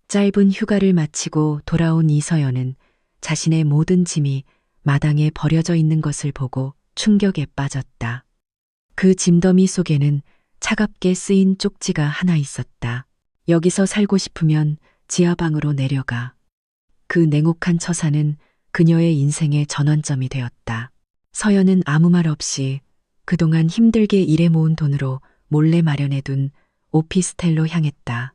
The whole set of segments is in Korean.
짧은 휴가를 마치고 돌아온 이서연은 자신의 모든 짐이 마당에 버려져 있는 것을 보고 충격에 빠졌다. 그 짐더미 속에는 차갑게 쓰인 쪽지가 하나 있었다. 여기서 살고 싶으면 지하방으로 내려가. 그 냉혹한 처사는 그녀의 인생의 전환점이 되었다. 서연은 아무 말 없이 그동안 힘들게 일해 모은 돈으로 몰래 마련해둔 오피스텔로 향했다.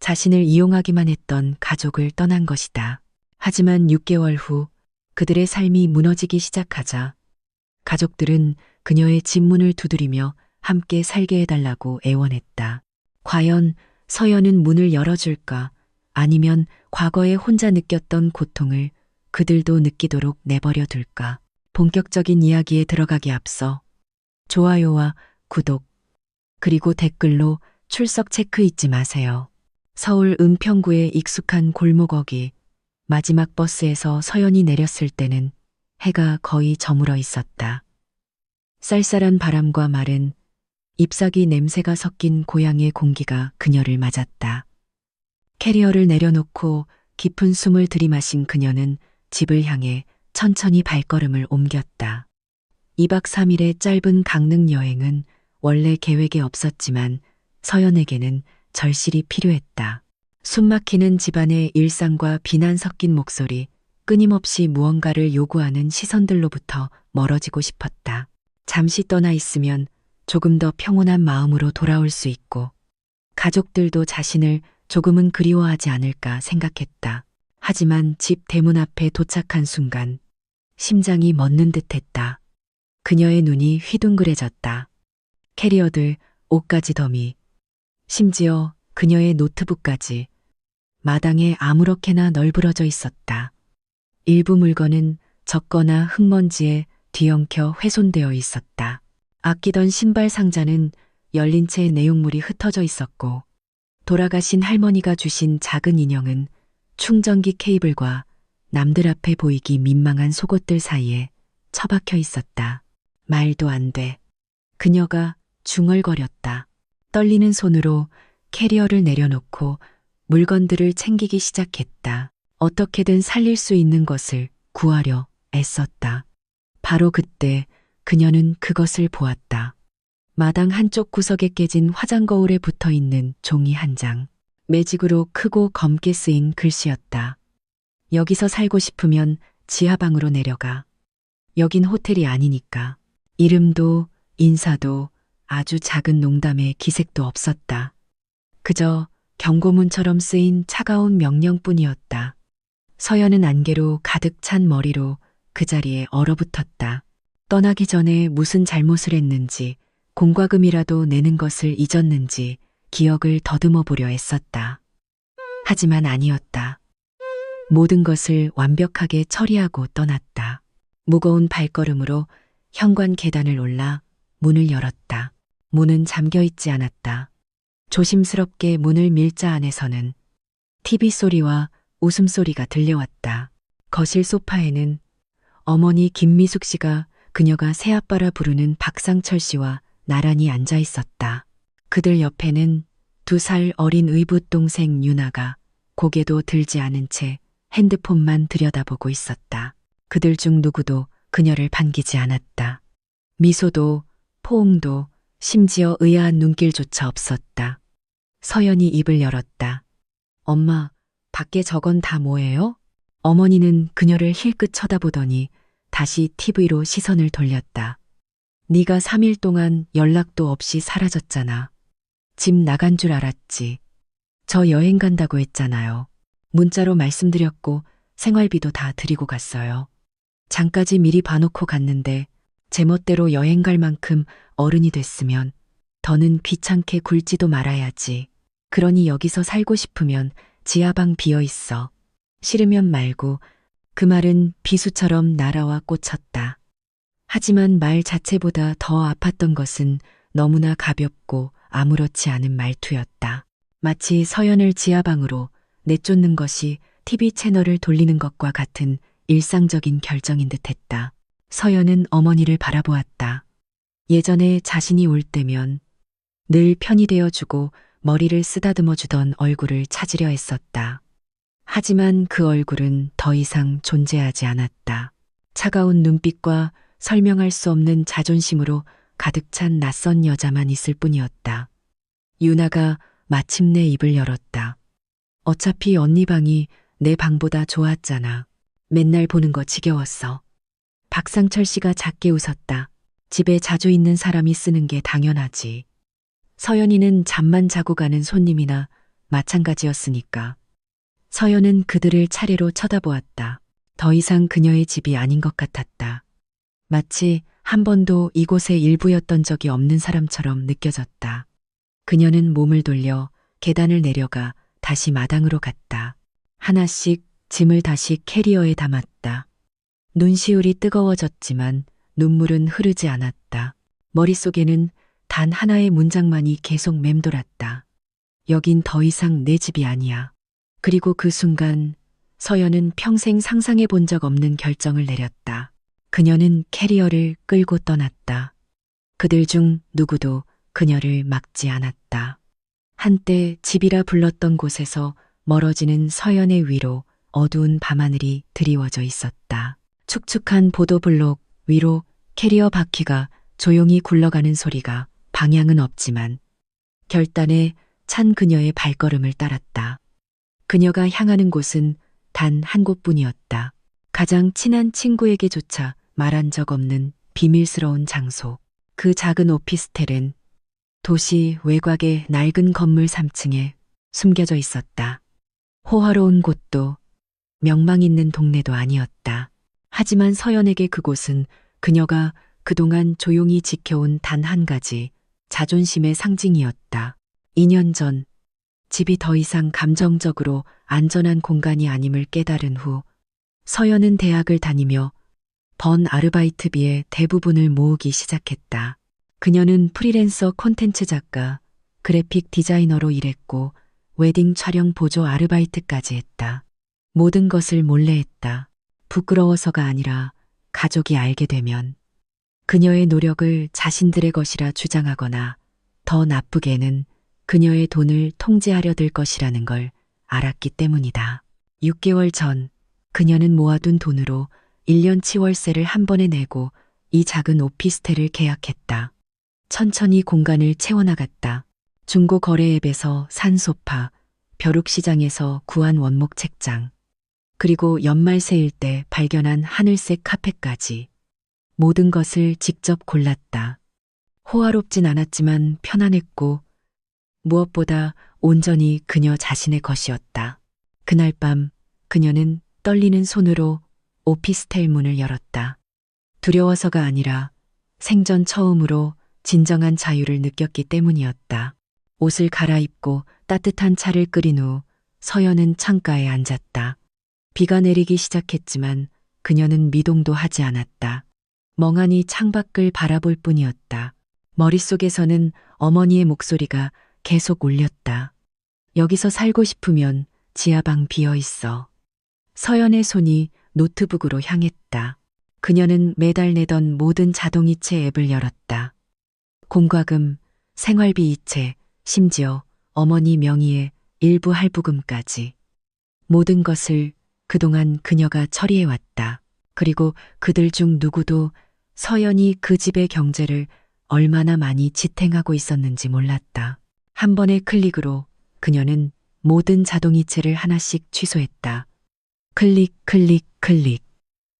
자신을 이용하기만 했던 가족을 떠난 것이다. 하지만 6개월 후 그들의 삶이 무너지기 시작하자 가족들은 그녀의 집 문을 두드리며 함께 살게 해달라고 애원했다. 과연 서연은 문을 열어줄까? 아니면 과거에 혼자 느꼈던 고통을 그들도 느끼도록 내버려 둘까? 본격적인 이야기에 들어가기 앞서 좋아요와 구독, 그리고 댓글로 출석 체크 잊지 마세요. 서울 은평구의 익숙한 골목어기, 마지막 버스에서 서연이 내렸을 때는 해가 거의 저물어 있었다. 쌀쌀한 바람과 마른 잎사귀 냄새가 섞인 고향의 공기가 그녀를 맞았다. 캐리어를 내려놓고 깊은 숨을 들이마신 그녀는 집을 향해 천천히 발걸음을 옮겼다. 2박 3일의 짧은 강릉 여행은 원래 계획에 없었지만 서연에게는 절실히 필요했다. 숨막히는 집안의 일상과 비난 섞인 목소리, 끊임없이 무언가를 요구하는 시선들로부터 멀어지고 싶었다. 잠시 떠나 있으면 조금 더 평온한 마음으로 돌아올 수 있고 가족들도 자신을 조금은 그리워하지 않을까 생각했다. 하지만 집 대문 앞에 도착한 순간 심장이 멎는 듯했다. 그녀의 눈이 휘둥그레졌다. 캐리어들, 옷가지 더미, 심지어 그녀의 노트북까지 마당에 아무렇게나 널브러져 있었다. 일부 물건은 젖거나 흙먼지에 뒤엉켜 훼손되어 있었다. 아끼던 신발 상자는 열린 채 내용물이 흩어져 있었고 돌아가신 할머니가 주신 작은 인형은 충전기 케이블과 남들 앞에 보이기 민망한 속옷들 사이에 처박혀 있었다. 말도 안 돼. 그녀가 중얼거렸다. 떨리는 손으로 캐리어를 내려놓고 물건들을 챙기기 시작했다. 어떻게든 살릴 수 있는 것을 구하려 애썼다. 바로 그때 그녀는 그것을 보았다. 마당 한쪽 구석에 깨진 화장 거울에 붙어 있는 종이 한 장. 매직으로 크고 검게 쓰인 글씨였다. 여기서 살고 싶으면 지하방으로 내려가. 여긴 호텔이 아니니까. 이름도 인사도 아주 작은 농담의 기색도 없었다. 그저 경고문처럼 쓰인 차가운 명령뿐이었다. 서연은 안개로 가득 찬 머리로 그 자리에 얼어붙었다. 떠나기 전에 무슨 잘못을 했는지, 공과금이라도 내는 것을 잊었는지 기억을 더듬어 보려 애썼다. 하지만 아니었다. 모든 것을 완벽하게 처리하고 떠났다. 무거운 발걸음으로 현관 계단을 올라 문을 열었다. 문은 잠겨 있지 않았다. 조심스럽게 문을 밀자 안에서는 TV 소리와 웃음소리가 들려왔다. 거실 소파에는 어머니 김미숙 씨가 그녀가 새아빠라 부르는 박상철 씨와 나란히 앉아 있었다. 그들 옆에는 2살 어린 의붓 동생 유나가 고개도 들지 않은 채 핸드폰만 들여다보고 있었다. 그들 중 누구도 그녀를 반기지 않았다. 미소도 포옹도 심지어 의아한 눈길조차 없었다. 서연이 입을 열었다. 엄마, 밖에 저건 다 뭐예요? 어머니는 그녀를 힐끗 쳐다보더니 다시 TV로 시선을 돌렸다. 네가 3일 동안 연락도 없이 사라졌잖아. 집 나간 줄 알았지. 저 여행 간다고 했잖아요. 문자로 말씀드렸고 생활비도 다 드리고 갔어요. 장까지 미리 봐놓고 갔는데 제멋대로 여행 갈 만큼 어른이 됐으면 더는 귀찮게 굴지도 말아야지. 그러니 여기서 살고 싶으면 지하방 비어 있어. 싫으면 말고. 그 말은 비수처럼 날아와 꽂혔다. 하지만 말 자체보다 더 아팠던 것은 너무나 가볍고 아무렇지 않은 말투였다. 마치 서연을 지하방으로 내쫓는 것이 TV 채널을 돌리는 것과 같은 일상적인 결정인 듯했다. 서연은 어머니를 바라보았다. 예전에 자신이 올 때면 늘 편히 되어주고 머리를 쓰다듬어 주던 얼굴을 찾으려 했었다. 하지만 그 얼굴은 더 이상 존재하지 않았다. 차가운 눈빛과 설명할 수 없는 자존심으로 가득 찬 낯선 여자만 있을 뿐이었다. 유나가 마침내 입을 열었다. 어차피 언니 방이 내 방보다 좋았잖아. 맨날 보는 거 지겨웠어. 박상철 씨가 작게 웃었다. 집에 자주 있는 사람이 쓰는 게 당연하지. 서연이는 잠만 자고 가는 손님이나 마찬가지였으니까. 서연은 그들을 차례로 쳐다보았다. 더 이상 그녀의 집이 아닌 것 같았다. 마치 한 번도 이곳의 일부였던 적이 없는 사람처럼 느껴졌다. 그녀는 몸을 돌려 계단을 내려가 다시 마당으로 갔다. 하나씩 짐을 다시 캐리어에 담았다. 눈시울이 뜨거워졌지만 눈물은 흐르지 않았다. 머릿속에는 단 하나의 문장만이 계속 맴돌았다. 여긴 더 이상 내 집이 아니야. 그리고 그 순간 서연은 평생 상상해 본 적 없는 결정을 내렸다. 그녀는 캐리어를 끌고 떠났다. 그들 중 누구도 그녀를 막지 않았다. 한때 집이라 불렀던 곳에서 멀어지는 서연의 위로 어두운 밤하늘이 드리워져 있었다. 축축한 보도블록 위로 캐리어 바퀴가 조용히 굴러가는 소리가 방향은 없지만 결단에 찬 그녀의 발걸음을 따랐다. 그녀가 향하는 곳은 단 한 곳뿐이었다. 가장 친한 친구에게조차 말한 적 없는 비밀스러운 장소. 그 작은 오피스텔은 도시 외곽의 낡은 건물 3층에 숨겨져 있었다. 호화로운 곳도 명망 있는 동네도 아니었다. 하지만 서연에게 그곳은 그녀가 그동안 조용히 지켜온 단 한 가지 자존심의 상징이었다. 2년 전 집이 더 이상 감정적으로 안전한 공간이 아님을 깨달은 후 서연은 대학을 다니며 번 아르바이트비의 대부분을 모으기 시작했다. 그녀는 프리랜서 콘텐츠 작가, 그래픽 디자이너로 일했고 웨딩 촬영 보조 아르바이트까지 했다. 모든 것을 몰래 했다. 부끄러워서가 아니라 가족이 알게 되면 그녀의 노력을 자신들의 것이라 주장하거나 더 나쁘게는 그녀의 돈을 통제하려 들 것이라는 걸 알았기 때문이다. 6개월 전 그녀는 모아둔 돈으로 1년치 월세를 한 번에 내고 이 작은 오피스텔을 계약했다. 천천히 공간을 채워나갔다. 중고 거래 앱에서 산 소파, 벼룩시장에서 구한 원목 책장, 그리고 연말 세일 때 발견한 하늘색 카펫까지 모든 것을 직접 골랐다. 호화롭진 않았지만 편안했고 무엇보다 온전히 그녀 자신의 것이었다. 그날 밤 그녀는 떨리는 손으로 오피스텔 문을 열었다. 두려워서가 아니라 생전 처음으로 진정한 자유를 느꼈기 때문이었다. 옷을 갈아입고 따뜻한 차를 끓인 후 서연은 창가에 앉았다. 비가 내리기 시작했지만 그녀는 미동도 하지 않았다. 멍하니 창밖을 바라볼 뿐이었다. 머릿속에서는 어머니의 목소리가 계속 울렸다. 여기서 살고 싶으면 지하방 비어 있어. 서연의 손이 노트북으로 향했다. 그녀는 매달 내던 모든 자동이체 앱을 열었다. 공과금, 생활비 이체, 심지어 어머니 명의의 일부 할부금까지. 모든 것을 그동안 그녀가 처리해왔다. 그리고 그들 중 누구도 서연이 그 집의 경제를 얼마나 많이 지탱하고 있었는지 몰랐다. 한 번의 클릭으로 그녀는 모든 자동이체를 하나씩 취소했다. 클릭, 클릭, 클릭.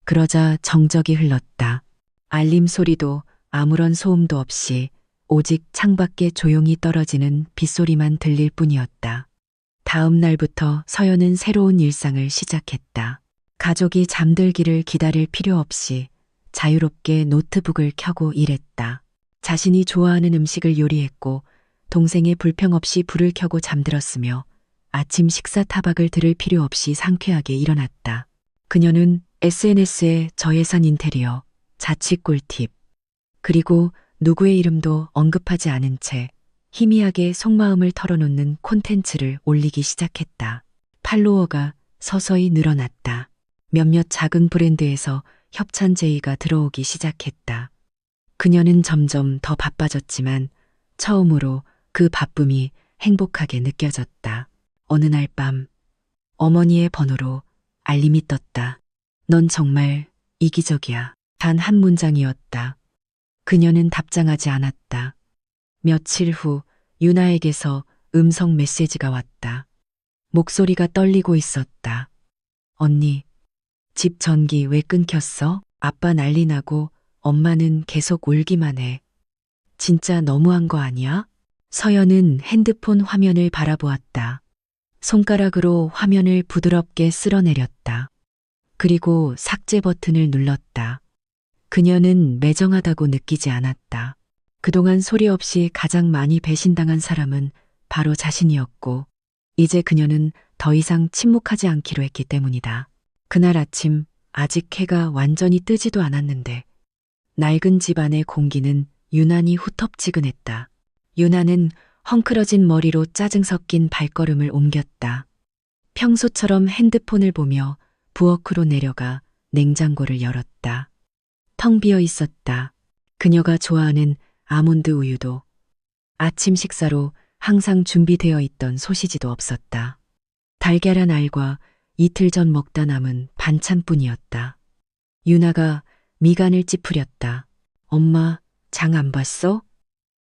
그러자 정적이 흘렀다. 알림 소리도 아무런 소음도 없이 오직 창밖에 조용히 떨어지는 빗소리만 들릴 뿐이었다. 다음 날부터 서연은 새로운 일상을 시작했다. 가족이 잠들기를 기다릴 필요 없이 자유롭게 노트북을 켜고 일했다. 자신이 좋아하는 음식을 요리했고 동생의 불평 없이 불을 켜고 잠들었으며 아침 식사 타박을 들을 필요 없이 상쾌하게 일어났다. 그녀는 SNS에 저예산 인테리어, 자취 꿀팁, 그리고 누구의 이름도 언급하지 않은 채 희미하게 속마음을 털어놓는 콘텐츠를 올리기 시작했다. 팔로워가 서서히 늘어났다. 몇몇 작은 브랜드에서 협찬 제의가 들어오기 시작했다. 그녀는 점점 더 바빠졌지만 처음으로 그 바쁨이 행복하게 느껴졌다. 어느 날 밤 어머니의 번호로 알림이 떴다. 넌 정말 이기적이야. 단 한 문장이었다. 그녀는 답장하지 않았다. 며칠 후 유나에게서 음성 메시지가 왔다. 목소리가 떨리고 있었다. 언니, 집 전기 왜 끊겼어? 아빠 난리 나고 엄마는 계속 울기만 해. 진짜 너무한 거 아니야? 서연은 핸드폰 화면을 바라보았다. 손가락으로 화면을 부드럽게 쓸어내렸다. 그리고 삭제 버튼을 눌렀다. 그녀는 매정하다고 느끼지 않았다. 그동안 소리 없이 가장 많이 배신당한 사람은 바로 자신이었고, 이제 그녀는 더 이상 침묵하지 않기로 했기 때문이다. 그날 아침, 아직 해가 완전히 뜨지도 않았는데, 낡은 집안의 공기는 유난히 후텁지근했다. 유나는 헝클어진 머리로 짜증 섞인 발걸음을 옮겼다. 평소처럼 핸드폰을 보며 부엌으로 내려가 냉장고를 열었다. 텅 비어 있었다. 그녀가 좋아하는 아몬드 우유도, 아침 식사로 항상 준비되어 있던 소시지도 없었다. 달걀 한 알과 이틀 전 먹다 남은 반찬뿐이었다. 유나가 미간을 찌푸렸다. 엄마, 장 안 봤어?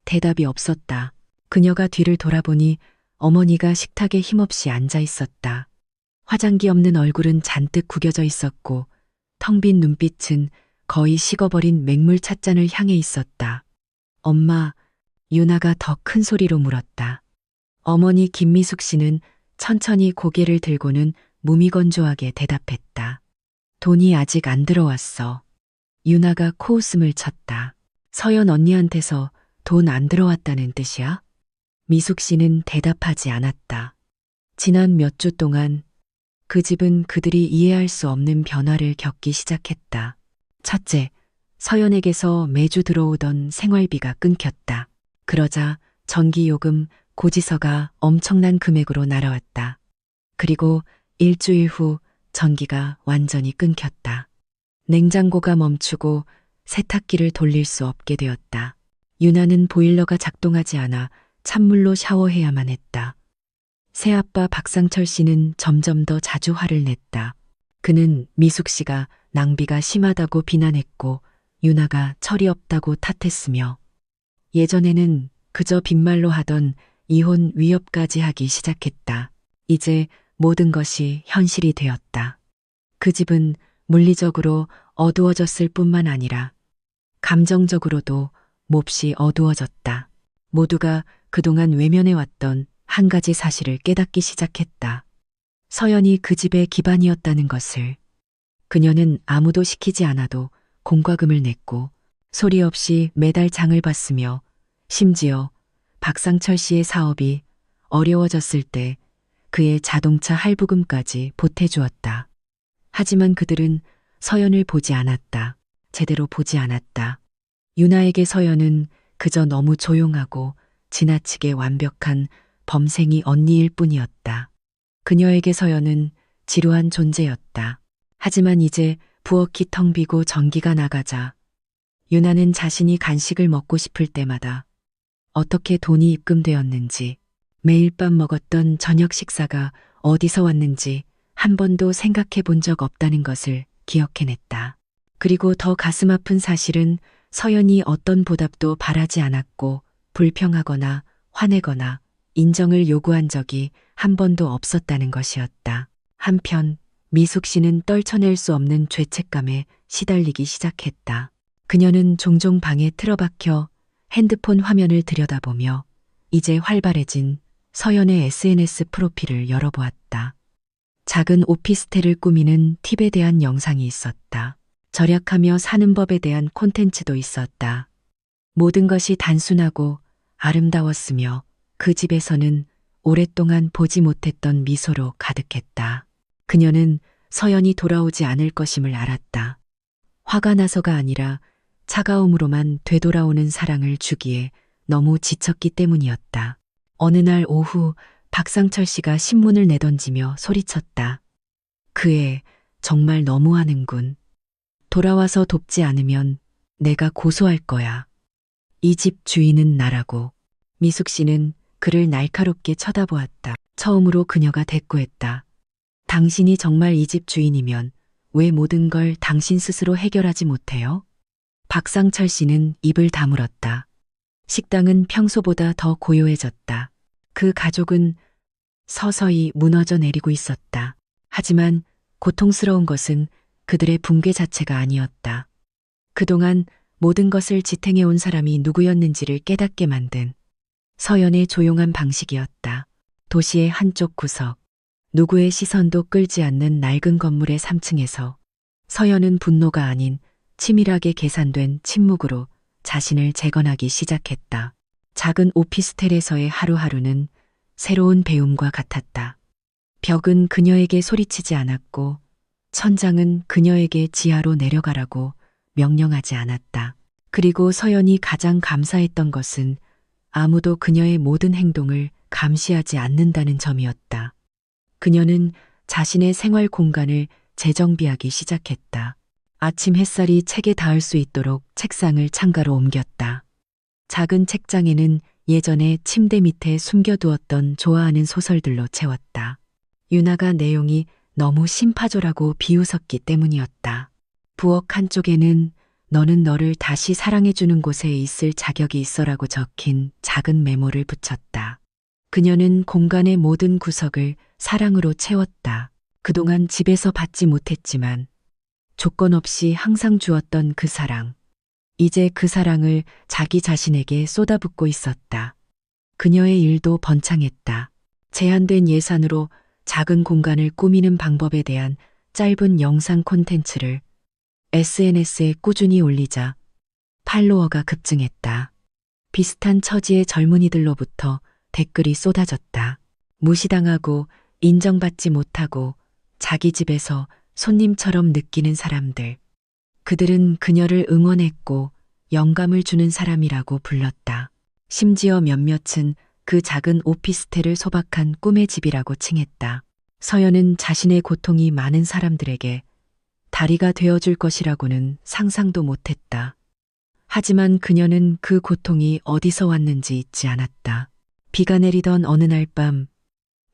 대답이 없었다. 그녀가 뒤를 돌아보니 어머니가 식탁에 힘없이 앉아 있었다. 화장기 없는 얼굴은 잔뜩 구겨져 있었고 텅 빈 눈빛은 거의 식어버린 맹물 찻잔을 향해 있었다. 엄마, 유나가 더 큰 소리로 물었다. 어머니 김미숙 씨는 천천히 고개를 들고는 무미건조하게 대답했다. 돈이 아직 안 들어왔어. 유나가 코웃음을 쳤다. 서연 언니한테서 돈 안 들어왔다는 뜻이야? 미숙 씨는 대답하지 않았다. 지난 몇 주 동안 그 집은 그들이 이해할 수 없는 변화를 겪기 시작했다. 첫째, 서연에게서 매주 들어오던 생활비가 끊겼다. 그러자 전기요금, 고지서가 엄청난 금액으로 날아왔다. 그리고 일주일 후 전기가 완전히 끊겼다. 냉장고가 멈추고 세탁기를 돌릴 수 없게 되었다. 유나는 보일러가 작동하지 않아 찬물로 샤워해야만 했다. 새아빠 박상철 씨는 점점 더 자주 화를 냈다. 그는 미숙 씨가 낭비가 심하다고 비난했고 유나가 철이 없다고 탓했으며 예전에는 그저 빈말로 하던 이혼 위협까지 하기 시작했다. 이제 모든 것이 현실이 되었다. 그 집은 물리적으로 어두워졌을 뿐만 아니라 감정적으로도 몹시 어두워졌다. 모두가 그동안 외면해왔던 한 가지 사실을 깨닫기 시작했다. 서연이 그 집의 기반이었다는 것을. 그녀는 아무도 시키지 않아도 공과금을 냈고 소리 없이 매달 장을 봤으며 심지어 박상철 씨의 사업이 어려워졌을 때 그의 자동차 할부금까지 보태주었다. 하지만 그들은 서연을 보지 않았다. 제대로 보지 않았다. 유나에게 서연은 그저 너무 조용하고 지나치게 완벽한 범생이 언니일 뿐이었다. 그녀에게 서연은 지루한 존재였다. 하지만 이제 부엌이 텅 비고 전기가 나가자 유나는 자신이 간식을 먹고 싶을 때마다 어떻게 돈이 입금되었는지, 매일 밤 먹었던 저녁 식사가 어디서 왔는지 한 번도 생각해 본 적 없다는 것을 기억해냈다. 그리고 더 가슴 아픈 사실은 서연이 어떤 보답도 바라지 않았고 불평하거나 화내거나 인정을 요구한 적이 한 번도 없었다는 것이었다. 한편 미숙 씨는 떨쳐낼 수 없는 죄책감에 시달리기 시작했다. 그녀는 종종 방에 틀어박혀 핸드폰 화면을 들여다보며 이제 활발해진 서연의 SNS 프로필을 열어보았다. 작은 오피스텔을 꾸미는 팁에 대한 영상이 있었다. 절약하며 사는 법에 대한 콘텐츠도 있었다. 모든 것이 단순하고 아름다웠으며 그 집에서는 오랫동안 보지 못했던 미소로 가득했다. 그녀는 서연이 돌아오지 않을 것임을 알았다. 화가 나서가 아니라 차가움으로만 되돌아오는 사랑을 주기에 너무 지쳤기 때문이었다. 어느 날 오후 박상철 씨가 신문을 내던지며 소리쳤다. 그 애 정말 너무하는군. 돌아와서 돕지 않으면 내가 고소할 거야. 이 집 주인은 나라고. 미숙 씨는 그를 날카롭게 쳐다보았다. 처음으로 그녀가 대꾸했다. 당신이 정말 이 집 주인이면 왜 모든 걸 당신 스스로 해결하지 못해요? 박상철 씨는 입을 다물었다. 식당은 평소보다 더 고요해졌다. 그 가족은 서서히 무너져 내리고 있었다. 하지만 고통스러운 것은 그들의 붕괴 자체가 아니었다. 그동안 모든 것을 지탱해온 사람이 누구였는지를 깨닫게 만든 서연의 조용한 방식이었다. 도시의 한쪽 구석, 누구의 시선도 끌지 않는 낡은 건물의 3층에서 서연은 분노가 아닌 치밀하게 계산된 침묵으로 자신을 재건하기 시작했다. 작은 오피스텔에서의 하루하루는 새로운 배움과 같았다. 벽은 그녀에게 소리치지 않았고 천장은 그녀에게 지하로 내려가라고 명령하지 않았다. 그리고 서연이 가장 감사했던 것은 아무도 그녀의 모든 행동을 감시하지 않는다는 점이었다. 그녀는 자신의 생활 공간을 재정비하기 시작했다. 아침 햇살이 책에 닿을 수 있도록 책상을 창가로 옮겼다. 작은 책장에는 예전에 침대 밑에 숨겨두었던 좋아하는 소설들로 채웠다. 유나가 내용이 너무 심파조라고 비웃었기 때문이었다. 부엌 한쪽에는 너는 너를 다시 사랑해주는 곳에 있을 자격이 있어라고 적힌 작은 메모를 붙였다. 그녀는 공간의 모든 구석을 사랑으로 채웠다. 그동안 집에서 받지 못했지만 조건 없이 항상 주었던 그 사랑. 이제 그 사랑을 자기 자신에게 쏟아붓고 있었다. 그녀의 일도 번창했다. 제한된 예산으로 작은 공간을 꾸미는 방법에 대한 짧은 영상 콘텐츠를 SNS에 꾸준히 올리자 팔로워가 급증했다. 비슷한 처지의 젊은이들로부터 댓글이 쏟아졌다. 무시당하고 인정받지 못하고 자기 집에서 손님처럼 느끼는 사람들. 그들은 그녀를 응원했고 영감을 주는 사람이라고 불렀다. 심지어 몇몇은 그 작은 오피스텔을 소박한 꿈의 집이라고 칭했다. 서연은 자신의 고통이 많은 사람들에게 다리가 되어줄 것이라고는 상상도 못했다. 하지만 그녀는 그 고통이 어디서 왔는지 잊지 않았다. 비가 내리던 어느 날 밤,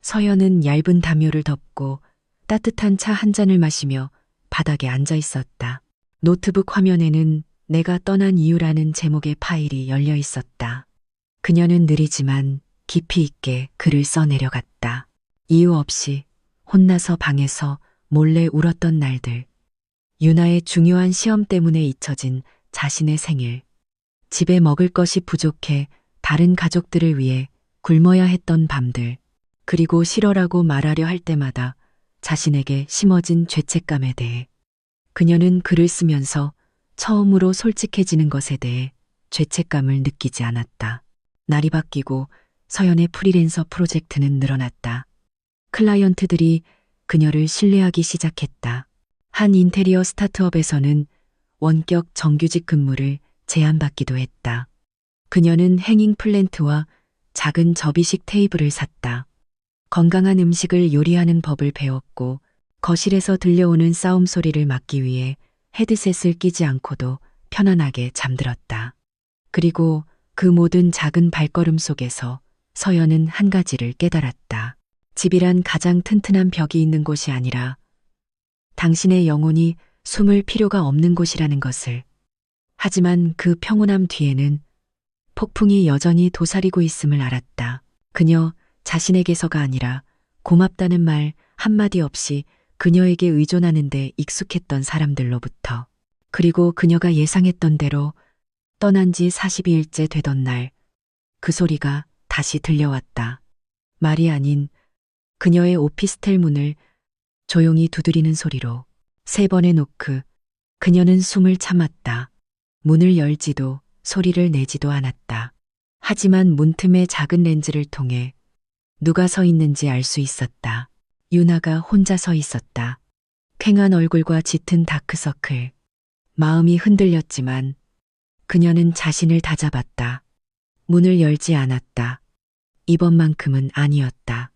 서연은 얇은 담요를 덮고 따뜻한 차 한 잔을 마시며 바닥에 앉아 있었다. 노트북 화면에는 내가 떠난 이유라는 제목의 파일이 열려 있었다. 그녀는 느리지만 깊이 있게 글을 써내려갔다. 이유 없이 혼나서 방에서 몰래 울었던 날들. 유나의 중요한 시험 때문에 잊혀진 자신의 생일. 집에 먹을 것이 부족해 다른 가족들을 위해 굶어야 했던 밤들. 그리고 싫어라고 말하려 할 때마다 자신에게 심어진 죄책감에 대해. 그녀는 글을 쓰면서 처음으로 솔직해지는 것에 대해 죄책감을 느끼지 않았다. 날이 바뀌고 서연의 프리랜서 프로젝트는 늘어났다. 클라이언트들이 그녀를 신뢰하기 시작했다. 한 인테리어 스타트업에서는 원격 정규직 근무를 제안받기도 했다. 그녀는 행잉 플랜트와 작은 접이식 테이블을 샀다. 건강한 음식을 요리하는 법을 배웠고 거실에서 들려오는 싸움 소리를 막기 위해 헤드셋을 끼지 않고도 편안하게 잠들었다. 그리고 그 모든 작은 발걸음 속에서 서연은 한 가지를 깨달았다. 집이란 가장 튼튼한 벽이 있는 곳이 아니라 당신의 영혼이 숨을 필요가 없는 곳이라는 것을. 하지만 그 평온함 뒤에는 폭풍이 여전히 도사리고 있음을 알았다. 그녀 자신에게서가 아니라 고맙다는 말 한마디 없이 그녀에게 의존하는데 익숙했던 사람들로부터. 그리고 그녀가 예상했던 대로 떠난 지 42일째 되던 날, 그 소리가 다시 들려왔다. 말이 아닌 그녀의 오피스텔 문을 조용히 두드리는 소리로 3번의 노크. 그녀는 숨을 참았다. 문을 열지도 소리를 내지도 않았다. 하지만 문틈의 작은 렌즈를 통해 누가 서 있는지 알 수 있었다. 유나가 혼자 서 있었다. 퀭한 얼굴과 짙은 다크서클. 마음이 흔들렸지만 그녀는 자신을 다잡았다. 문을 열지 않았다. 이번만큼은 아니었다.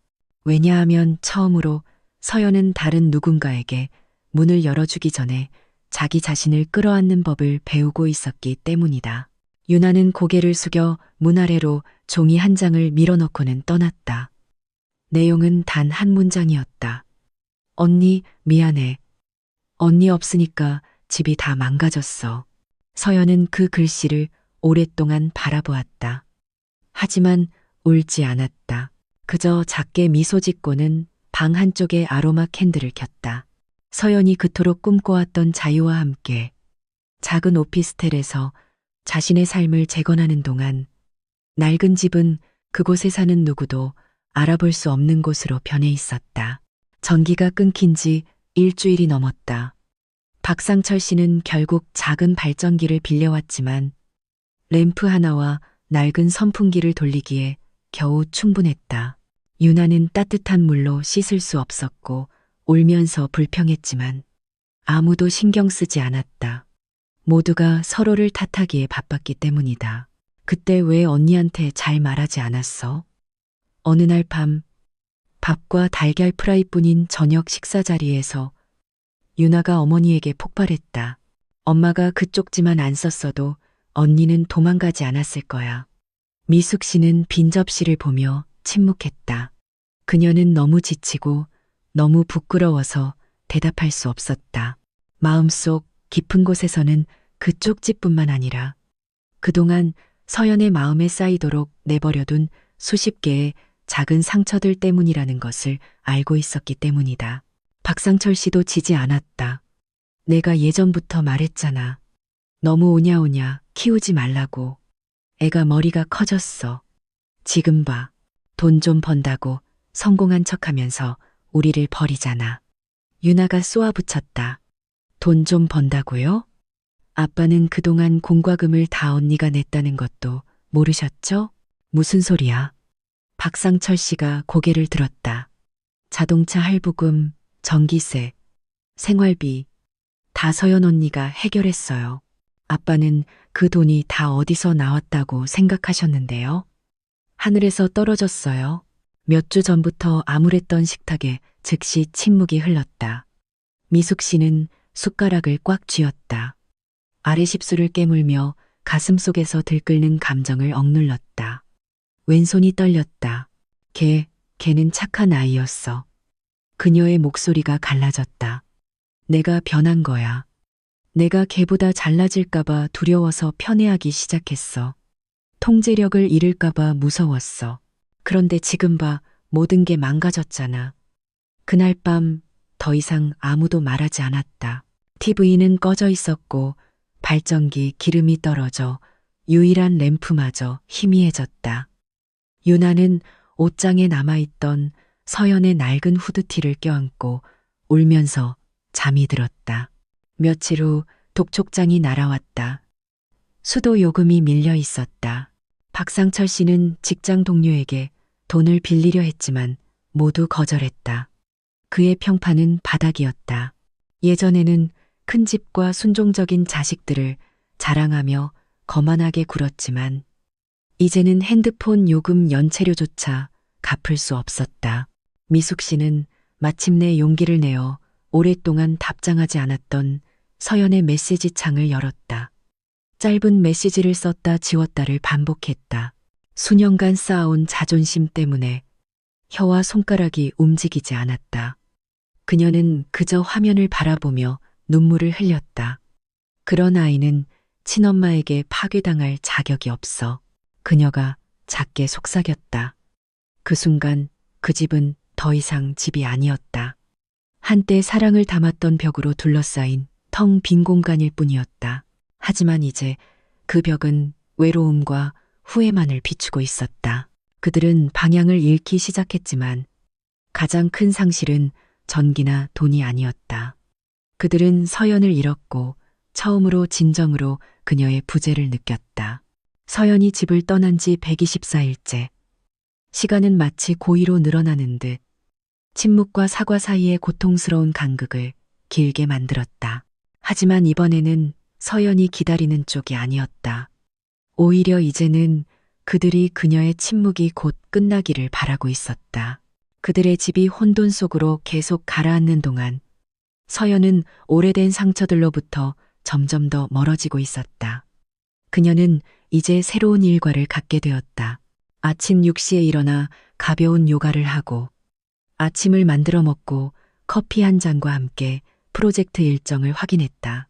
왜냐하면 처음으로 서연은 다른 누군가에게 문을 열어주기 전에 자기 자신을 끌어안는 법을 배우고 있었기 때문이다. 유나는 고개를 숙여 문 아래로 종이 한 장을 밀어넣고는 떠났다. 내용은 단 한 문장이었다. 언니, 미안해. 언니 없으니까 집이 다 망가졌어. 서연은 그 글씨를 오랫동안 바라보았다. 하지만 울지 않았다. 그저 작게 미소 짓고는 방 한쪽에 아로마 캔들을 켰다. 서연이 그토록 꿈꿔왔던 자유와 함께 작은 오피스텔에서 자신의 삶을 재건하는 동안 낡은 집은 그곳에 사는 누구도 알아볼 수 없는 곳으로 변해 있었다. 전기가 끊긴 지 일주일이 넘었다. 박상철 씨는 결국 작은 발전기를 빌려왔지만 램프 하나와 낡은 선풍기를 돌리기에 겨우 충분했다. 유나는 따뜻한 물로 씻을 수 없었고 울면서 불평했지만 아무도 신경 쓰지 않았다. 모두가 서로를 탓하기에 바빴기 때문이다. 그때 왜 언니한테 잘 말하지 않았어? 어느 날 밤 밥과 달걀 프라이뿐인 저녁 식사 자리에서 유나가 어머니에게 폭발했다. 엄마가 그 쪽지만 안 썼어도 언니는 도망가지 않았을 거야. 미숙 씨는 빈 접시를 보며 침묵했다. 그녀는 너무 지치고 너무 부끄러워서 대답할 수 없었다. 마음속 깊은 곳에서는 그 쪽지뿐만 아니라 그동안 서연의 마음에 쌓이도록 내버려둔 수십 개의 작은 상처들 때문이라는 것을 알고 있었기 때문이다. 박상철 씨도 지지 않았다. 내가 예전부터 말했잖아. 너무 오냐오냐 키우지 말라고. 애가 머리가 커졌어. 지금 봐. 돈 좀 번다고 성공한 척하면서 우리를 버리잖아. 유나가 쏘아붙였다. 돈 좀 번다고요? 아빠는 그동안 공과금을 다 언니가 냈다는 것도 모르셨죠? 무슨 소리야? 박상철 씨가 고개를 들었다. 자동차 할부금, 전기세, 생활비 다 서연 언니가 해결했어요. 아빠는 그 돈이 다 어디서 나왔다고 생각하셨는데요? 하늘에서 떨어졌어요. 몇 주 전부터 암울했던 식탁에 즉시 침묵이 흘렀다. 미숙 씨는 숟가락을 꽉 쥐었다. 아래 십수를 깨물며 가슴 속에서 들끓는 감정을 억눌렀다. 왼손이 떨렸다. 걔는 착한 아이였어. 그녀의 목소리가 갈라졌다. 내가 변한 거야. 내가 걔보다 잘나질까봐 두려워서 편애하기 시작했어. 통제력을 잃을까봐 무서웠어. 그런데 지금 봐, 모든 게 망가졌잖아. 그날 밤 더 이상 아무도 말하지 않았다. TV는 꺼져 있었고 발전기 기름이 떨어져 유일한 램프마저 희미해졌다. 유나는 옷장에 남아있던 서연의 낡은 후드티를 껴안고 울면서 잠이 들었다. 며칠 후 독촉장이 날아왔다. 수도 요금이 밀려 있었다. 박상철 씨는 직장 동료에게 돈을 빌리려 했지만 모두 거절했다. 그의 평판은 바닥이었다. 예전에는 큰 집과 순종적인 자식들을 자랑하며 거만하게 굴었지만 이제는 핸드폰 요금 연체료조차 갚을 수 없었다. 미숙 씨는 마침내 용기를 내어 오랫동안 답장하지 않았던 서연의 메시지 창을 열었다. 짧은 메시지를 썼다 지웠다를 반복했다. 수년간 쌓아온 자존심 때문에 혀와 손가락이 움직이지 않았다. 그녀는 그저 화면을 바라보며 눈물을 흘렸다. 그런 아이는 친엄마에게 파괴당할 자격이 없어. 그녀가 작게 속삭였다. 그 순간 그 집은 더 이상 집이 아니었다. 한때 사랑을 담았던 벽으로 둘러싸인 텅 빈 공간일 뿐이었다. 하지만 이제 그 벽은 외로움과 후회만을 비추고 있었다. 그들은 방향을 잃기 시작했지만 가장 큰 상실은 전기나 돈이 아니었다. 그들은 서연을 잃었고 처음으로 진정으로 그녀의 부재를 느꼈다. 서연이 집을 떠난 지 124일째. 시간은 마치 고의로 늘어나는 듯 침묵과 사과 사이의 고통스러운 간극을 길게 만들었다. 하지만 이번에는 서연이 기다리는 쪽이 아니었다. 오히려 이제는 그들이 그녀의 침묵이 곧 끝나기를 바라고 있었다. 그들의 집이 혼돈 속으로 계속 가라앉는 동안 서연은 오래된 상처들로부터 점점 더 멀어지고 있었다. 그녀는 이제 새로운 일과를 갖게 되었다. 아침 6시에 일어나 가벼운 요가를 하고 아침을 만들어 먹고 커피 한 잔과 함께 프로젝트 일정을 확인했다.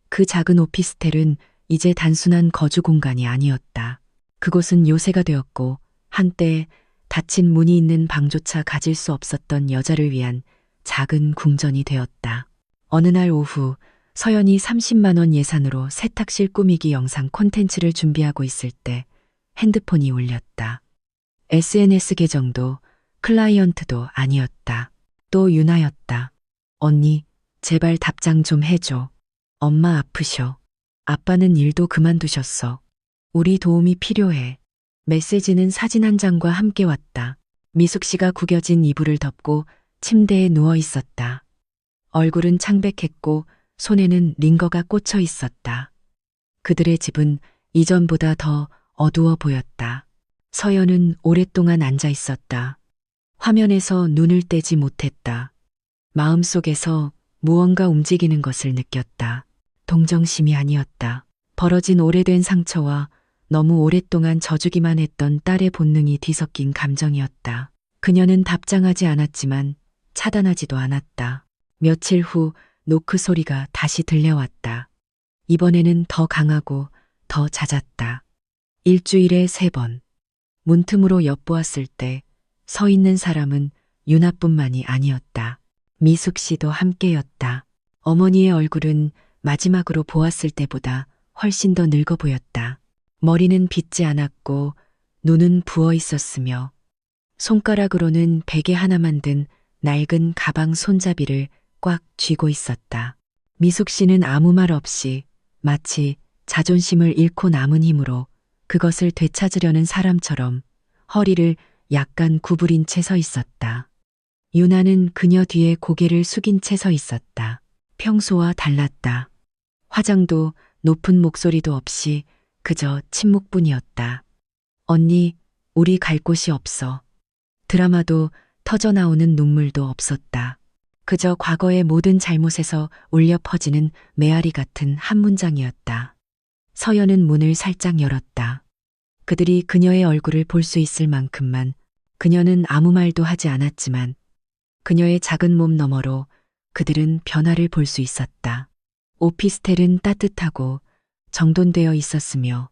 그 작은 오피스텔은 이제 단순한 거주 공간이 아니었다. 그곳은 요새가 되었고 한때 닫힌 문이 있는 방조차 가질 수 없었던 여자를 위한 작은 궁전이 되었다. 어느 날 오후 서연이 30만 원 예산으로 세탁실 꾸미기 영상 콘텐츠를 준비하고 있을 때 핸드폰이 울렸다. SNS 계정도 클라이언트도 아니었다. 또 유나였다. 언니, 제발 답장 좀 해줘. 엄마 아프셔. 아빠는 일도 그만두셨어. 우리 도움이 필요해. 메시지는 사진 한 장과 함께 왔다. 미숙 씨가 구겨진 이불을 덮고 침대에 누워 있었다. 얼굴은 창백했고 손에는 링거가 꽂혀 있었다. 그들의 집은 이전보다 더 어두워 보였다. 서연은 오랫동안 앉아 있었다. 화면에서 눈을 떼지 못했다. 마음속에서 무언가 움직이는 것을 느꼈다. 동정심이 아니었다. 벌어진 오래된 상처와 너무 오랫동안 져주기만 했던 딸의 본능이 뒤섞인 감정이었다. 그녀는 답장하지 않았지만 차단하지도 않았다. 며칠 후 노크 소리가 다시 들려왔다. 이번에는 더 강하고 더 잦았다. 일주일에 3번. 문틈으로 엿보았을 때 서 있는 사람은 유나뿐만이 아니었다. 미숙 씨도 함께였다. 어머니의 얼굴은 마지막으로 보았을 때보다 훨씬 더 늙어 보였다. 머리는 빗지 않았고 눈은 부어 있었으며 손가락으로는 베개 하나만 든 낡은 가방 손잡이를 꽉 쥐고 있었다. 미숙 씨는 아무 말 없이 마치 자존심을 잃고 남은 힘으로 그것을 되찾으려는 사람처럼 허리를 약간 구부린 채 서 있었다. 유나는 그녀 뒤에 고개를 숙인 채 서 있었다. 평소와 달랐다. 화장도 높은 목소리도 없이 그저 침묵뿐이었다. 언니, 우리 갈 곳이 없어. 드라마도 터져나오는 눈물도 없었다. 그저 과거의 모든 잘못에서 울려 퍼지는 메아리 같은 한 문장이었다. 서연은 문을 살짝 열었다. 그들이 그녀의 얼굴을 볼 수 있을 만큼만 그녀는 아무 말도 하지 않았지만 그녀의 작은 몸 너머로 그들은 변화를 볼 수 있었다. 오피스텔은 따뜻하고 정돈되어 있었으며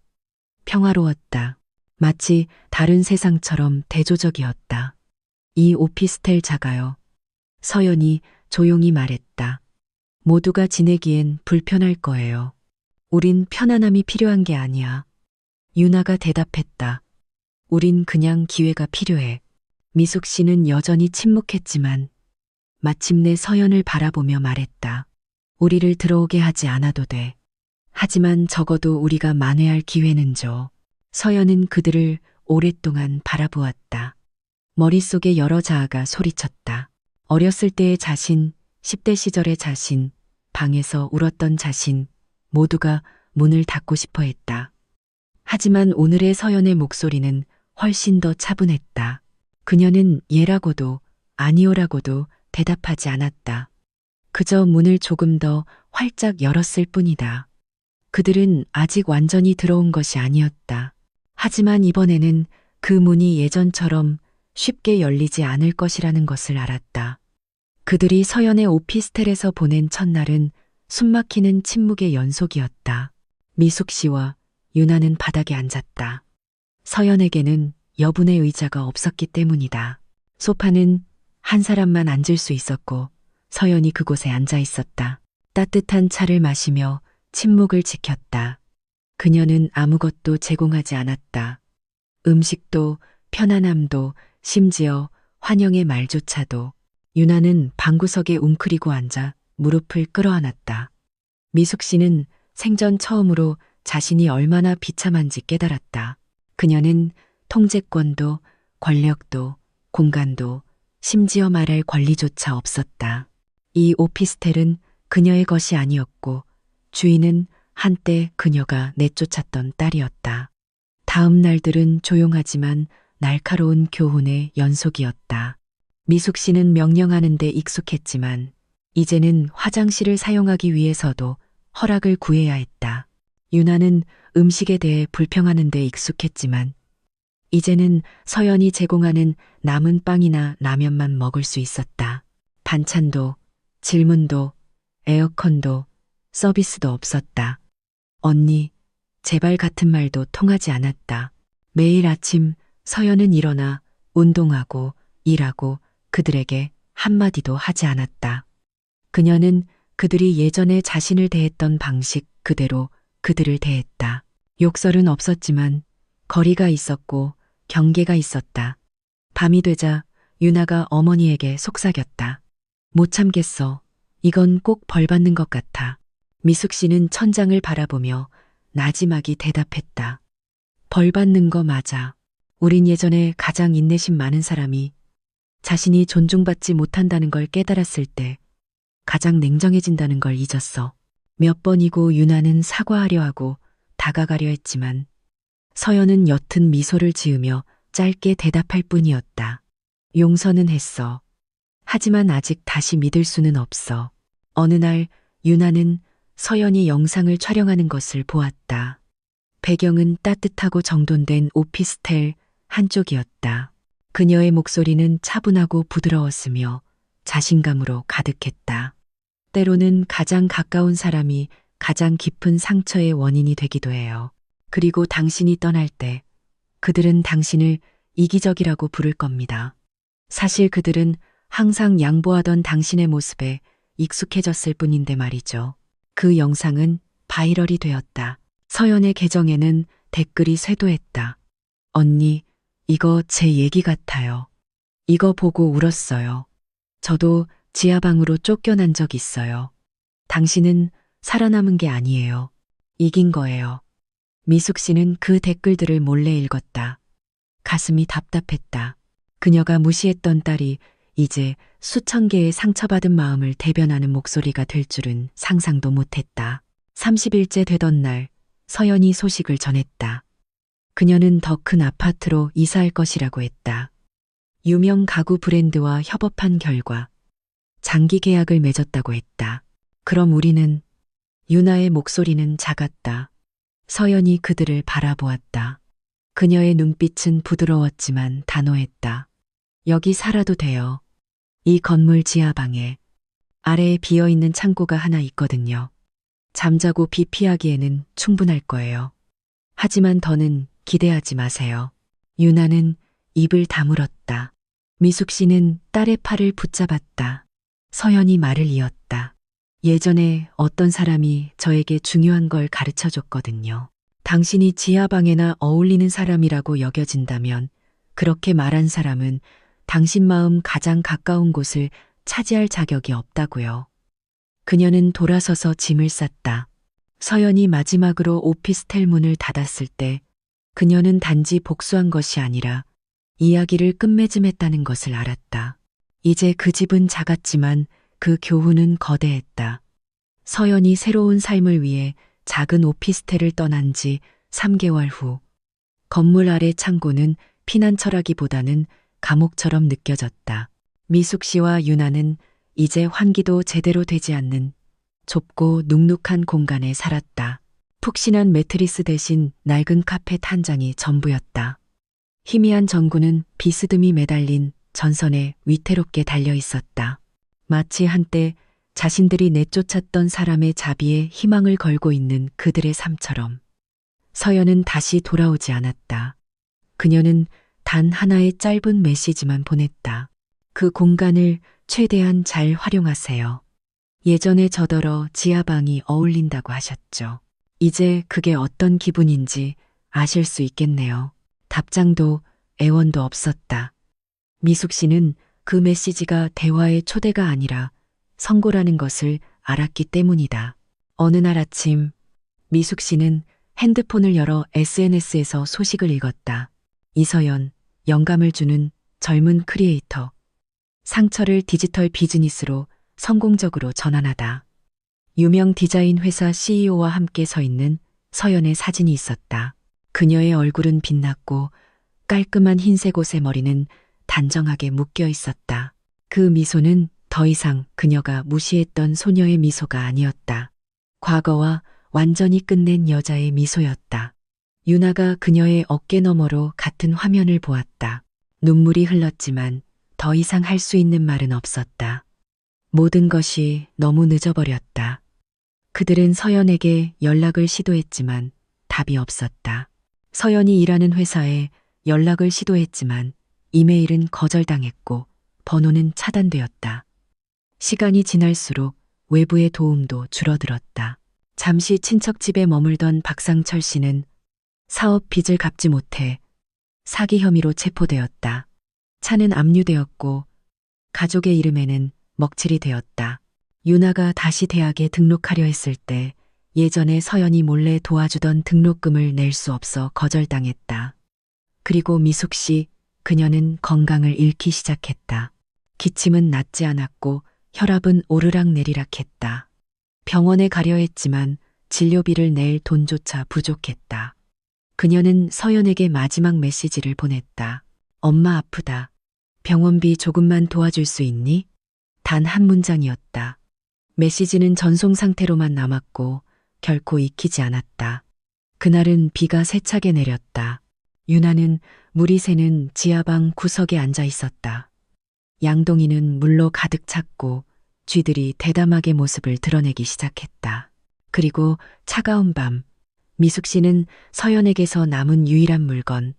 평화로웠다. 마치 다른 세상처럼 대조적이었다. 이 오피스텔 작아요. 서연이 조용히 말했다. 모두가 지내기엔 불편할 거예요. 우린 편안함이 필요한 게 아니야. 유나가 대답했다. 우린 그냥 기회가 필요해. 미숙 씨는 여전히 침묵했지만 마침내 서연을 바라보며 말했다. 우리를 들어오게 하지 않아도 돼. 하지만 적어도 우리가 만회할 기회는 줘. 서연은 그들을 오랫동안 바라보았다. 머릿속에 여러 자아가 소리쳤다. 어렸을 때의 자신, 10대 시절의 자신, 방에서 울었던 자신, 모두가 문을 닫고 싶어 했다. 하지만 오늘의 서연의 목소리는 훨씬 더 차분했다. 그녀는 예라고도 아니오라고도 대답하지 않았다. 그저 문을 조금 더 활짝 열었을 뿐이다. 그들은 아직 완전히 들어온 것이 아니었다. 하지만 이번에는 그 문이 예전처럼 쉽게 열리지 않을 것이라는 것을 알았다. 그들이 서연의 오피스텔에서 보낸 첫날은 숨막히는 침묵의 연속이었다. 미숙 씨와 유나는 바닥에 앉았다. 서연에게는 여분의 의자가 없었기 때문이다. 소파는 한 사람만 앉을 수 있었고 서연이 그곳에 앉아 있었다. 따뜻한 차를 마시며 침묵을 지켰다. 그녀는 아무것도 제공하지 않았다. 음식도 편안함도 심지어 환영의 말조차도. 유나는 방구석에 웅크리고 앉아 무릎을 끌어안았다. 미숙 씨는 생전 처음으로 자신이 얼마나 비참한지 깨달았다. 그녀는 통제권도 권력도 공간도 심지어 말할 권리조차 없었다. 이 오피스텔은 그녀의 것이 아니었고 주인은 한때 그녀가 내쫓았던 딸이었다. 다음 날들은 조용하지만 날카로운 교훈의 연속이었다. 미숙 씨는 명령하는 데 익숙했지만 이제는 화장실을 사용하기 위해서도 허락을 구해야 했다. 유나는 음식에 대해 불평하는 데 익숙했지만 이제는 서연이 제공하는 남은 빵이나 라면만 먹을 수 있었다. 반찬도, 질문도, 에어컨도, 서비스도 없었다. 언니, 제발 같은 말도 통하지 않았다. 매일 아침 서연은 일어나 운동하고 일하고 그들에게 한마디도 하지 않았다. 그녀는 그들이 예전에 자신을 대했던 방식 그대로 그들을 대했다. 욕설은 없었지만 거리가 있었고 경계가 있었다. 밤이 되자 유나가 어머니에게 속삭였다. 못 참겠어. 이건 꼭 벌 받는 것 같아. 미숙 씨는 천장을 바라보며 나지막이 대답했다. 벌 받는 거 맞아. 우린 예전에 가장 인내심 많은 사람이 자신이 존중받지 못한다는 걸 깨달았을 때 가장 냉정해진다는 걸 잊었어. 몇 번이고 유나는 사과하려 하고 다가가려 했지만 서연은 옅은 미소를 지으며 짧게 대답할 뿐이었다. 용서는 했어. 하지만 아직 다시 믿을 수는 없어. 어느 날 유나는 서연이 영상을 촬영하는 것을 보았다. 배경은 따뜻하고 정돈된 오피스텔 한쪽이었다. 그녀의 목소리는 차분하고 부드러웠으며 자신감으로 가득했다. 때로는 가장 가까운 사람이 가장 깊은 상처의 원인이 되기도 해요. 그리고 당신이 떠날 때 그들은 당신을 이기적이라고 부를 겁니다. 사실 그들은 항상 양보하던 당신의 모습에 익숙해졌을 뿐인데 말이죠. 그 영상은 바이럴이 되었다. 서연의 계정에는 댓글이 쇄도했다. 언니, 이거 제 얘기 같아요. 이거 보고 울었어요. 저도 지하방으로 쫓겨난 적 있어요. 당신은 살아남은 게 아니에요. 이긴 거예요. 미숙 씨는 그 댓글들을 몰래 읽었다. 가슴이 답답했다. 그녀가 무시했던 딸이 이제 수천 개의 상처받은 마음을 대변하는 목소리가 될 줄은 상상도 못했다. 30일째 되던 날 서연이 소식을 전했다. 그녀는 더 큰 아파트로 이사할 것이라고 했다. 유명 가구 브랜드와 협업한 결과 장기 계약을 맺었다고 했다. 그럼 우리는 유나의 목소리는 작았다. 서연이 그들을 바라보았다. 그녀의 눈빛은 부드러웠지만 단호했다. 여기 살아도 돼요. 이 건물 지하방에 아래에 비어있는 창고가 하나 있거든요. 잠자고 비 피하기에는 충분할 거예요. 하지만 더는 기대하지 마세요. 유나는 입을 다물었다. 미숙 씨는 딸의 팔을 붙잡았다. 서연이 말을 이었다. 예전에 어떤 사람이 저에게 중요한 걸 가르쳐 줬거든요. 당신이 지하방에나 어울리는 사람이라고 여겨진다면 그렇게 말한 사람은 당신 마음 가장 가까운 곳을 차지할 자격이 없다고요. 그녀는 돌아서서 짐을 쌌다. 서연이 마지막으로 오피스텔 문을 닫았을 때 그녀는 단지 복수한 것이 아니라 이야기를 끝맺음했다는 것을 알았다. 이제 그 집은 작았지만 그 교훈은 거대했다. 서연이 새로운 삶을 위해 작은 오피스텔을 떠난 지 3개월 후 건물 아래 창고는 피난처라기보다는 감옥처럼 느껴졌다. 미숙 씨와 유나는 이제 환기도 제대로 되지 않는 좁고 눅눅한 공간에 살았다. 푹신한 매트리스 대신 낡은 카펫 한 장이 전부였다. 희미한 전구는 비스듬히 매달린 전선에 위태롭게 달려 있었다. 마치 한때 자신들이 내쫓았던 사람의 자비에 희망을 걸고 있는 그들의 삶처럼. 서연은 다시 돌아오지 않았다. 그녀는 단 하나의 짧은 메시지만 보냈다. 그 공간을 최대한 잘 활용하세요. 예전에 저더러 지하방이 어울린다고 하셨죠. 이제 그게 어떤 기분인지 아실 수 있겠네요. 답장도 애원도 없었다. 미숙 씨는 그 메시지가 대화의 초대가 아니라 선고라는 것을 알았기 때문이다. 어느 날 아침 미숙 씨는 핸드폰을 열어 SNS에서 소식을 읽었다. 이서연, 영감을 주는 젊은 크리에이터. 상처를 디지털 비즈니스로 성공적으로 전환하다. 유명 디자인 회사 CEO와 함께 서 있는 서연의 사진이 있었다. 그녀의 얼굴은 빛났고 깔끔한 흰색 옷의 머리는 단정하게 묶여 있었다. 그 미소는 더 이상 그녀가 무시했던 소녀의 미소가 아니었다. 과거와 완전히 끝낸 여자의 미소였다. 유나가 그녀의 어깨 너머로 같은 화면을 보았다. 눈물이 흘렀지만 더 이상 할 수 있는 말은 없었다. 모든 것이 너무 늦어버렸다. 그들은 서연에게 연락을 시도했지만 답이 없었다. 서연이 일하는 회사에 연락을 시도했지만 이메일은 거절당했고 번호는 차단되었다. 시간이 지날수록 외부의 도움도 줄어들었다. 잠시 친척 집에 머물던 박상철 씨는 사업 빚을 갚지 못해 사기 혐의로 체포되었다. 차는 압류되었고 가족의 이름에는 먹칠이 되었다. 유나가 다시 대학에 등록하려 했을 때 예전에 서연이 몰래 도와주던 등록금을 낼 수 없어 거절당했다. 그리고 미숙 씨, 그녀는 건강을 잃기 시작했다. 기침은 낫지 않았고 혈압은 오르락내리락 했다. 병원에 가려 했지만 진료비를 낼 돈조차 부족했다. 그녀는 서연에게 마지막 메시지를 보냈다. 엄마 아프다. 병원비 조금만 도와줄 수 있니? 단 한 문장이었다. 메시지는 전송 상태로만 남았고 결코 익히지 않았다. 그날은 비가 세차게 내렸다. 유나는 물이 새는 지하방 구석에 앉아 있었다. 양동이는 물로 가득 찼고 쥐들이 대담하게 모습을 드러내기 시작했다. 그리고 차가운 밤, 미숙 씨는 서연에게서 남은 유일한 물건,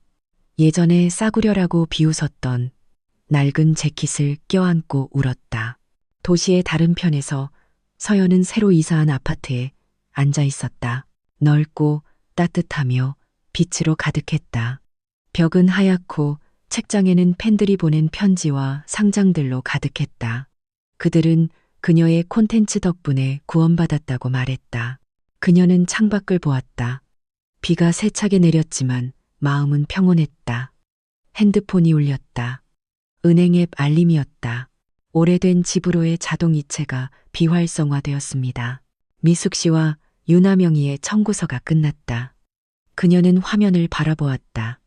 예전에 싸구려라고 비웃었던 낡은 재킷을 껴안고 울었다. 도시의 다른 편에서 서연은 새로 이사한 아파트에 앉아 있었다. 넓고 따뜻하며 빛으로 가득했다. 벽은 하얗고 책장에는 팬들이 보낸 편지와 상장들로 가득했다. 그들은 그녀의 콘텐츠 덕분에 구원받았다고 말했다. 그녀는 창밖을 보았다. 비가 세차게 내렸지만 마음은 평온했다. 핸드폰이 울렸다. 은행 앱 알림이었다. 오래된 집으로의 자동이체가 비활성화되었습니다. 미숙 씨와 유나 명의의 청구서가 끝났다. 그녀는 화면을 바라보았다.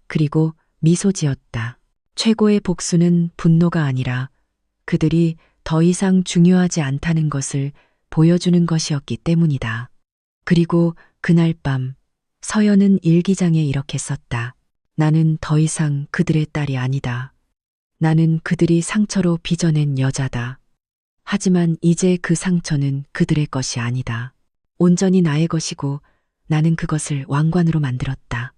그리고 미소 지었다. 최고의 복수는 분노가 아니라 그들이 더 이상 중요하지 않다는 것을 보여주는 것이었기 때문이다. 그리고 그날 밤 서연은 일기장에 이렇게 썼다. 나는 더 이상 그들의 딸이 아니다. 나는 그들이 상처로 빚어낸 여자다. 하지만 이제 그 상처는 그들의 것이 아니다. 온전히 나의 것이고 나는 그것을 왕관으로 만들었다.